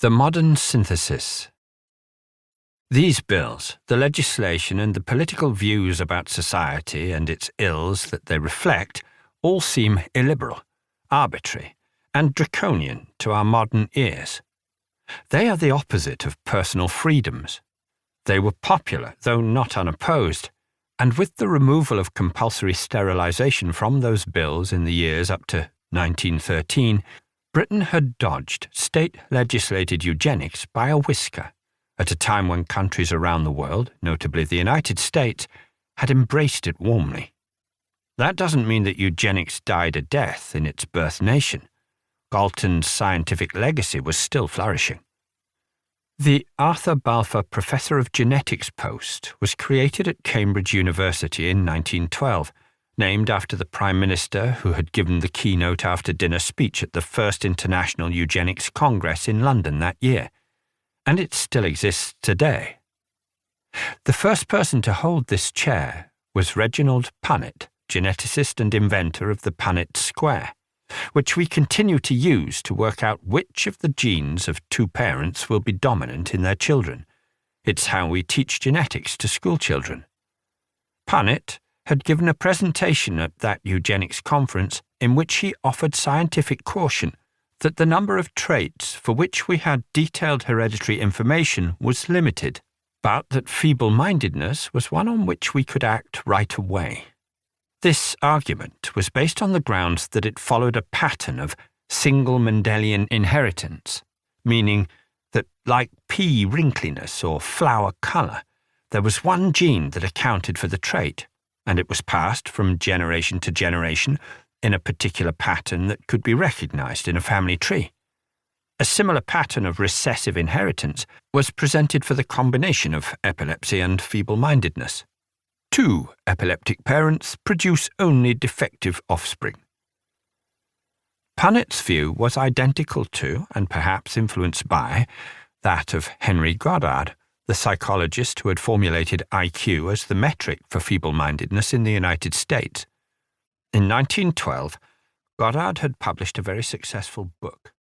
The modern synthesis. These bills, the legislation and the political views about society and its ills that they reflect, all seem illiberal, arbitrary, and draconian to our modern ears. They are the opposite of personal freedoms. They were popular, though not unopposed, and with the removal of compulsory sterilisation from those bills in the years up to 1913, Britain had dodged state-legislated eugenics by a whisker, at a time when countries around the world, notably the United States, had embraced it warmly. That doesn't mean that eugenics died a death in its birth nation. Galton's scientific legacy was still flourishing. The Arthur Balfour Professor of Genetics post was created at Cambridge University in 1912, named after the Prime Minister who had given the keynote after-dinner speech at the first International Eugenics Congress in London that year, and it still exists today. The first person to hold this chair was Reginald Punnett, geneticist and inventor of the Punnett square, which we continue to use to work out which of the genes of two parents will be dominant in their children. It's how we teach genetics to schoolchildren. Punnett had given a presentation at that eugenics conference in which he offered scientific caution that the number of traits for which we had detailed hereditary information was limited, but that feeble-mindedness was one on which we could act right away. This argument was based on the grounds that it followed a pattern of single Mendelian inheritance, meaning that, like pea wrinkliness or flower colour, there was one gene that accounted for the trait, and it was passed from generation to generation in a particular pattern that could be recognized in a family tree. A similar pattern of recessive inheritance was presented for the combination of epilepsy and feeble-mindedness. Two epileptic parents produce only defective offspring. Punnett's view was identical to, and perhaps influenced by, that of Henry Goddard, the psychologist who had formulated IQ as the metric for feeble-mindedness in the United States. In 1912, Goddard had published a very successful book,